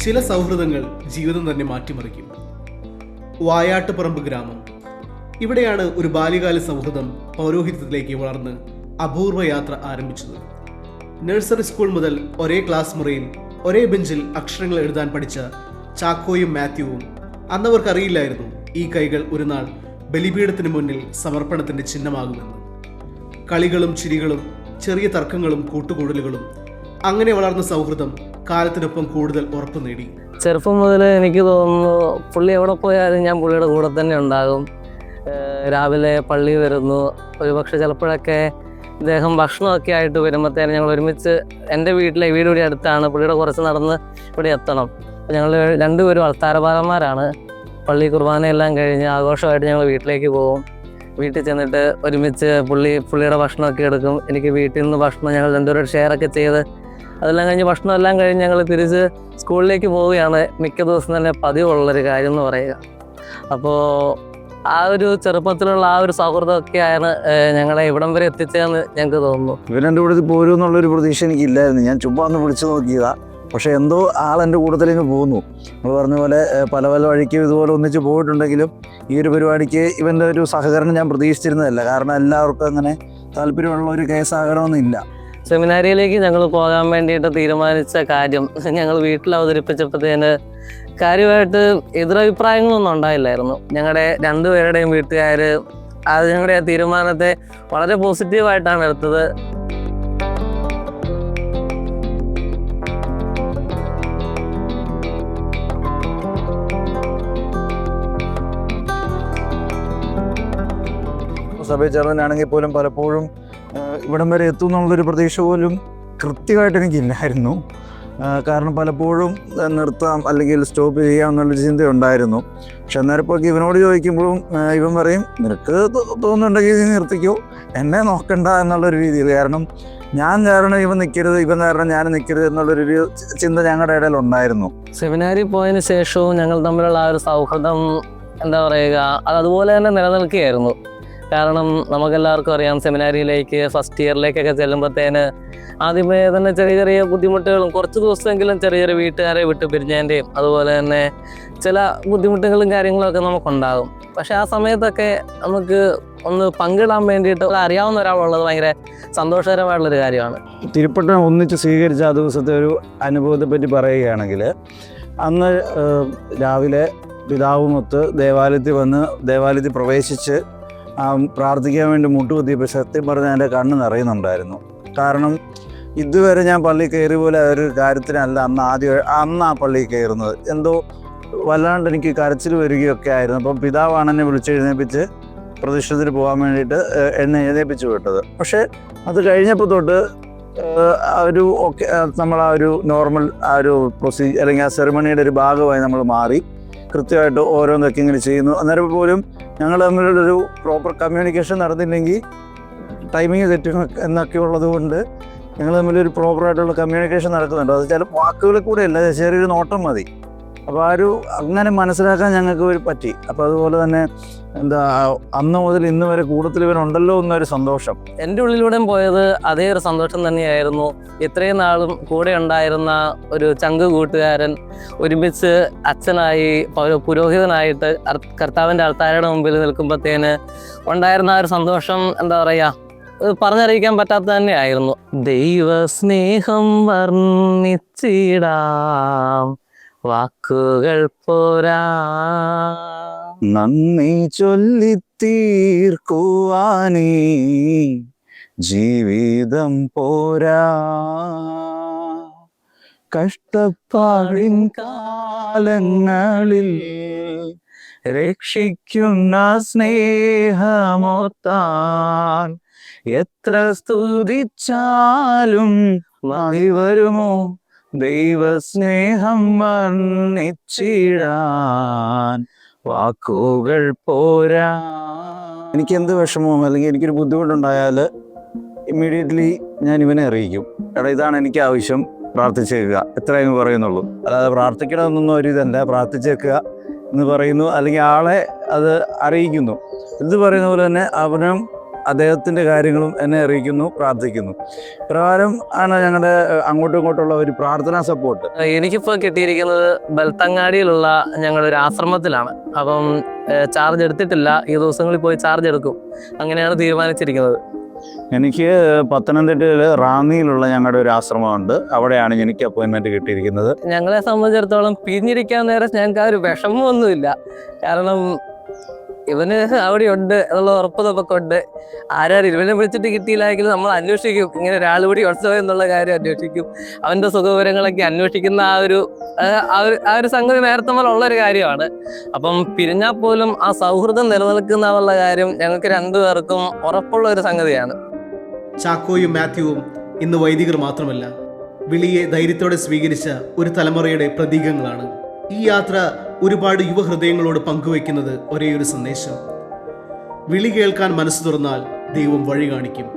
ചില സൗഹൃദങ്ങൾ ജീവിതം തന്നെ മാറ്റിമറിക്കും. വായാട്ടുപറമ്പ് ഗ്രാമം. ഇവിടെയാണ് ഒരു ബാല്യകാല സൗഹൃദം പൗരോഹിത്യത്തിലേക്ക് വളർന്ന് അപൂർവ യാത്ര ആരംഭിച്ചത്. നഴ്സറി സ്കൂൾ മുതൽ ഒരേ ക്ലാസ് മുറിയിൽ ഒരേ ബെഞ്ചിൽ അക്ഷരങ്ങൾ എഴുതാൻ പഠിച്ച ചാക്കോയും മാത്യുവും അന്നവർക്കറിയില്ലായിരുന്നു ഈ കൈകൾ ഒരു നാൾ ബലിപീഠത്തിന് മുന്നിൽ സമർപ്പണത്തിന്റെ ചിഹ്നമാകുമെന്ന്. കളികളും ചിരികളും ചെറിയ തർക്കങ്ങളും കൂട്ടുകൂടലുകളും അങ്ങനെ വളർന്ന സൗഹൃദം കാലത്തിനൊപ്പം കൂടുതൽ ഉറപ്പു നേടി. ചെറുപ്പം മുതൽ എനിക്ക് തോന്നുന്നു പുള്ളി എവിടെ പോയാലും ഞാൻ പുള്ളിയുടെ കൂടെ തന്നെ ഉണ്ടാകും. രാവിലെ പള്ളി വരുന്നു, ഒരുപക്ഷെ ചിലപ്പോഴൊക്കെ ഇദ്ദേഹം ഭക്ഷണമൊക്കെ ആയിട്ട് വരുമ്പോഴത്തേനും ഞങ്ങൾ ഒരുമിച്ച് എൻ്റെ വീട് ഇവിടെ അടുത്താണ്, പുള്ളിയുടെ കുറച്ച് നടന്ന് ഇവിടെ എത്തണം. ഞങ്ങൾ രണ്ടുപേരും അൾത്താരപാലന്മാരാണ്. പള്ളി കുർബാനയെല്ലാം കഴിഞ്ഞ് ആഘോഷമായിട്ട് ഞങ്ങൾ വീട്ടിലേക്ക് പോകും. വീട്ടിൽ ചെന്നിട്ട് ഒരുമിച്ച് പുള്ളിയുടെ ഭക്ഷണമൊക്കെ എടുക്കും. എനിക്ക് വീട്ടിൽ നിന്ന് ഭക്ഷണം ഞങ്ങൾ രണ്ടുപേരും ഷെയറൊക്കെ ചെയ്ത് അതെല്ലാം കഴിഞ്ഞ് ഭക്ഷണമെല്ലാം കഴിഞ്ഞ് ഞങ്ങൾ തിരിച്ച് സ്കൂളിലേക്ക് പോവുകയാണ് മിക്ക ദിവസം തന്നെ പതിവുള്ളൊരു കാര്യം എന്ന് പറയുക. അപ്പോൾ ആ ഒരു ചെറുപ്പത്തിലുള്ള ആ ഒരു സൗഹൃദമൊക്കെയാണ് ഞങ്ങളെ ഇവിടം വരെ എത്തിച്ചതെന്ന് ഞങ്ങൾക്ക് തോന്നുന്നു. ഇവരെൻ്റെ കൂടെ പോരും എന്നുള്ളൊരു പ്രതീക്ഷ എനിക്കില്ലായിരുന്നു. ഞാൻ ചുമ്മാ ഒന്ന് വിളിച്ചു നോക്കിയതാണ്. പക്ഷേ എന്തോ ആളെൻ്റെ കൂട്ടത്തിലേക്ക് പോകുന്നു. നമ്മൾ പറഞ്ഞ പോലെ പല പല വഴിക്കും ഇതുപോലെ ഒന്നിച്ച് പോയിട്ടുണ്ടെങ്കിലും ഈ ഒരു പരിപാടിക്ക് ഇവൻ്റെ ഒരു സഹകരണം ഞാൻ പ്രതീക്ഷിച്ചിരുന്നതല്ല. കാരണം എല്ലാവർക്കും അങ്ങനെ താല്പര്യമുള്ള ഒരു കേസാകണമെന്നില്ല. സെമിനാരിയിലേക്ക് ഞങ്ങൾ പോകാൻ വേണ്ടിയിട്ട് തീരുമാനിച്ച കാര്യം ഞങ്ങൾ വീട്ടിൽ അവതരിപ്പിച്ചപ്പോഴത്തേന് കാര്യമായിട്ട് എതിരഭിപ്രായങ്ങളൊന്നും ഉണ്ടായില്ലായിരുന്നു. ഞങ്ങളുടെ രണ്ടുപേരുടെയും വീട്ടുകാർ അത് ഞങ്ങളുടെ തീരുമാനത്തെ വളരെ പോസിറ്റീവായിട്ടാണ് എടുത്തത്. സഭയിൽ ചേർന്നതിനാണെങ്കിൽ പോലും പലപ്പോഴും ഇവിടം വരെ എത്തും എന്നുള്ളൊരു പ്രതീക്ഷ പോലും കൃത്യമായിട്ട് എനിക്കില്ലായിരുന്നു. കാരണം പലപ്പോഴും നിർത്താം അല്ലെങ്കിൽ സ്റ്റോപ്പ് ചെയ്യാം എന്നുള്ളൊരു ചിന്തയുണ്ടായിരുന്നു. പക്ഷെ അന്നേരപ്പോഴൊക്കെ ഇവനോട് ചോദിക്കുമ്പോഴും ഇവൻ പറയും, നിനക്ക് തോന്നുന്നുണ്ടെങ്കിൽ നീ നിർത്തിക്കോ, എന്നെ നോക്കണ്ട എന്നുള്ളൊരു രീതിയിൽ. കാരണം ഞാൻ കാരണം ഇവൻ നിൽക്കരുത്, ഇവൻ കാരണം ഞാൻ നിൽക്കരുത് എന്നുള്ളൊരു ചിന്ത ഞങ്ങളുടെ ഇടയിൽ ഉണ്ടായിരുന്നു. സെമിനാരി പോയതിന് ശേഷവും ഞങ്ങൾ തമ്മിലുള്ള ആ ഒരു സൗഹൃദം എന്താ പറയുക, അതുപോലെ തന്നെ നിലനിൽക്കുകയായിരുന്നു. കാരണം നമുക്കെല്ലാവർക്കും അറിയാം, സെമിനാരിയിലേക്ക് ഫസ്റ്റ് ഇയറിലേക്കൊക്കെ ചെല്ലുമ്പോഴത്തേന് ആദ്യമേ തന്നെ ചെറിയ ചെറിയ ബുദ്ധിമുട്ടുകളും കുറച്ച് ദിവസമെങ്കിലും ചെറിയ ചെറിയ വീട്ടുകാരെ വിട്ട് പിരിഞ്ഞതിൻ്റെയും അതുപോലെ തന്നെ ചില ബുദ്ധിമുട്ടുകളും കാര്യങ്ങളൊക്കെ നമുക്കുണ്ടാകും. പക്ഷെ ആ സമയത്തൊക്കെ നമുക്ക് ഒന്ന് പങ്കിടാൻ വേണ്ടിയിട്ട് അറിയാവുന്ന ഒരാളുള്ളത് ഭയങ്കര സന്തോഷകരമായിട്ടുള്ളൊരു കാര്യമാണ്. തിരുപ്പട്ടം ഒന്നിച്ച് സ്വീകരിച്ച ആ ദിവസത്തെ ഒരു അനുഭവത്തെ പറ്റി പറയുകയാണെങ്കിൽ, അന്ന് രാവിലെ പിതാവുമൊത്ത് ദേവാലയത്തിൽ പ്രവേശിച്ച് പ്രാർത്ഥിക്കാൻ വേണ്ടി മുട്ടുകുത്തിയപ്പോൾ സത്യം പറഞ്ഞാൽ എൻ്റെ കണ്ണ് നിറയുന്നുണ്ടായിരുന്നു. കാരണം ഇതുവരെ ഞാൻ പള്ളി കയറിയ പോലെ ഒരു കാര്യത്തിനല്ല അന്ന് ആ പള്ളിയിൽ കയറുന്നത്. എന്തോ വല്ലാണ്ട് എനിക്ക് കരച്ചിൽ വരികയൊക്കെ ആയിരുന്നു. അപ്പം പിതാവാണ് എന്നെ വിളിച്ചെഴുന്നേൽപ്പിച്ച് പ്രതിഷ്ഠത്തിൽ പോകാൻ വേണ്ടിയിട്ട് എന്നെ എഴുന്നേൽപ്പിച്ച് വിട്ടത്. പക്ഷേ അത് കഴിഞ്ഞപ്പോൾ തൊട്ട് നമ്മൾ ആ ഒരു നോർമൽ ആ ഒരു പ്രൊസീജിയർ അല്ലെങ്കിൽ ആ സെറിമണിയുടെ ഒരു ഭാഗമായി നമ്മൾ മാറി കൃത്യമായിട്ട് ഓരോന്നൊക്കെ ഇങ്ങനെ ചെയ്യുന്നു. അന്നേരം പോലും ഞങ്ങൾ തമ്മിലുള്ളൊരു പ്രോപ്പർ കമ്മ്യൂണിക്കേഷൻ നടന്നില്ലെങ്കിൽ ടൈമിങ് തെറ്റും എന്നൊക്കെ ഉള്ളത് കൊണ്ട് ഞങ്ങൾ തമ്മിലൊരു പ്രോപ്പറായിട്ടുള്ള കമ്മ്യൂണിക്കേഷൻ നടക്കുന്നുണ്ട്. അത് ചില വാക്കുകളിൽ കൂടെ അല്ല, ചെറിയൊരു നോട്ടം മതി. അപ്പോൾ അങ്ങനെ മനസ്സിലാക്കാൻ ഞങ്ങൾക്ക് പറ്റി. അപ്പോൾ അതുപോലെ തന്നെ അന്ന് മുതൽ ഇന്ന് വരെ കൂടുതൽ ഇവരുണ്ടല്ലോ എന്നൊരു സന്തോഷം എൻ്റെ ഉള്ളിലൂടെ പോയത് അതേ ഒരു സന്തോഷം തന്നെയായിരുന്നു. ഇത്രയും നാളും കൂടെ ഉണ്ടായിരുന്ന ഒരു ചങ്ക് കൂട്ടുകാരൻ ഒരുമിച്ച് അച്ഛനായി പുരോഹിതനായിട്ട് കർത്താവിൻ്റെ ആൾത്താരുടെ മുമ്പിൽ നിൽക്കുമ്പോഴത്തേന് ഉണ്ടായിരുന്ന ആ ഒരു സന്തോഷം എന്താ പറയുക, പറഞ്ഞറിയിക്കാൻ പറ്റാത്ത തന്നെയായിരുന്നു. ദൈവസ്നേഹം വർണ്ണിച്ചിടാം, വാക്കുകൾ പോരാ, നന്ദി ചൊല്ലിത്തീർക്കുവാനേ ജീവിതം പോരാ, കഷ്ടപ്പാടിൻ കാലങ്ങളിൽ രക്ഷിക്കുന്ന സ്നേഹമോർത്താൻ എത്ര സ്തുതിച്ചാലും മതി വരുമോ ദൈവസ്നേഹം വർണ്ണിച്ചിടാൻ വാക്കുകൾ പോരാ. എനിക്കെന്ത് വിഷമവും അല്ലെങ്കിൽ എനിക്കൊരു ബുദ്ധിമുട്ടുണ്ടായാൽ ഇമ്മീഡിയറ്റ്ലി ഞാൻ ഇവനെ അറിയിക്കും, എടാ ഇതാണ് എനിക്ക് ആവശ്യം, പ്രാർത്ഥിച്ചേക്കുക, എത്രയെന്ന് പറയുന്നുള്ളൂ. അല്ലാതെ പ്രാർത്ഥിക്കണമെന്നൊന്നും ഒരു ഇതല്ല, പ്രാർത്ഥിച്ചേക്കുക എന്ന് പറയുന്നു, അല്ലെങ്കിൽ ആളെ അത് അറിയിക്കുന്നു. ഇത് പറയുന്ന പോലെ തന്നെ അവനും അദ്ദേഹത്തിൻ്റെ കാര്യങ്ങളും എന്നെ അറിയിക്കുന്നു, പ്രാർത്ഥിക്കുന്നു. പ്രകാരം ആണ് ഞങ്ങളുടെ അങ്ങോട്ടും ഇങ്ങോട്ടുള്ള ഒരു പ്രാർത്ഥനാ സപ്പോർട്ട്. എനിക്കിപ്പോൾ കിട്ടിയിരിക്കുന്നത് ബൽത്തങ്ങാടിയിലുള്ള ഞങ്ങളൊരു ആശ്രമത്തിലാണ്. അപ്പം ചാർജ് എടുത്തിട്ടില്ല, ഈ ദിവസങ്ങളിൽ പോയി ചാർജ് എടുക്കും, അങ്ങനെയാണ് തീരുമാനിച്ചിരിക്കുന്നത്. എനിക്ക് പത്തനംതിട്ടയിൽ റാന്നിയിലുള്ള ഞങ്ങളുടെ ഒരു ആശ്രമമുണ്ട്, അവിടെയാണ് എനിക്ക് അപ്പോയിൻമെൻറ്റ് കിട്ടിയിരിക്കുന്നത്. ഞങ്ങളെ സംബന്ധിച്ചിടത്തോളം പിരിഞ്ഞിരിക്കാൻ നേരം ഞങ്ങൾക്ക് ആ ഒരു വിഷമമൊന്നുമില്ല. കാരണം ഇവന് അവിടെ ഉണ്ട് എന്നുള്ള ഉറപ്പ് നമുക്കുണ്ട്. ആരാരും ഇവനെ വിളിച്ചിട്ട് കിട്ടിയില്ലെങ്കിലും നമ്മൾ അന്വേഷിക്കും, ഇങ്ങനെ ഒരാൾ കൂടി ഉത്സവം എന്നുള്ള കാര്യം അന്വേഷിക്കും, അവൻ്റെ സുഖവിവരങ്ങളൊക്കെ അന്വേഷിക്കുന്ന ആ ഒരു സംഗതി നേരത്തെ പോലെ ഉള്ളൊരു കാര്യമാണ്. അപ്പം പിരിഞ്ഞാൽ പോലും ആ സൗഹൃദം നിലനിൽക്കുന്ന കാര്യം ഞങ്ങൾക്ക് രണ്ടുപേർക്കും ഉറപ്പുള്ള ഒരു സംഗതിയാണ്. ചാക്കോയും മാത്യുവും ഇന്ന് വൈദികർ മാത്രമല്ല, വിളിയെ ധൈര്യത്തോടെ സ്വീകരിച്ച ഒരു തലമുറയുടെ പ്രതീകങ്ങളാണ്. ഈ യാത്ര ഒരുപാട് യുവഹൃദയങ്ങളോട് പങ്കുവയ്ക്കുന്നത് ഒരേയൊരു സന്ദേശം: വിളി കേൾക്കാൻ മനസ്സ് തുറന്നാൽ ദൈവം വഴി കാണിക്കും.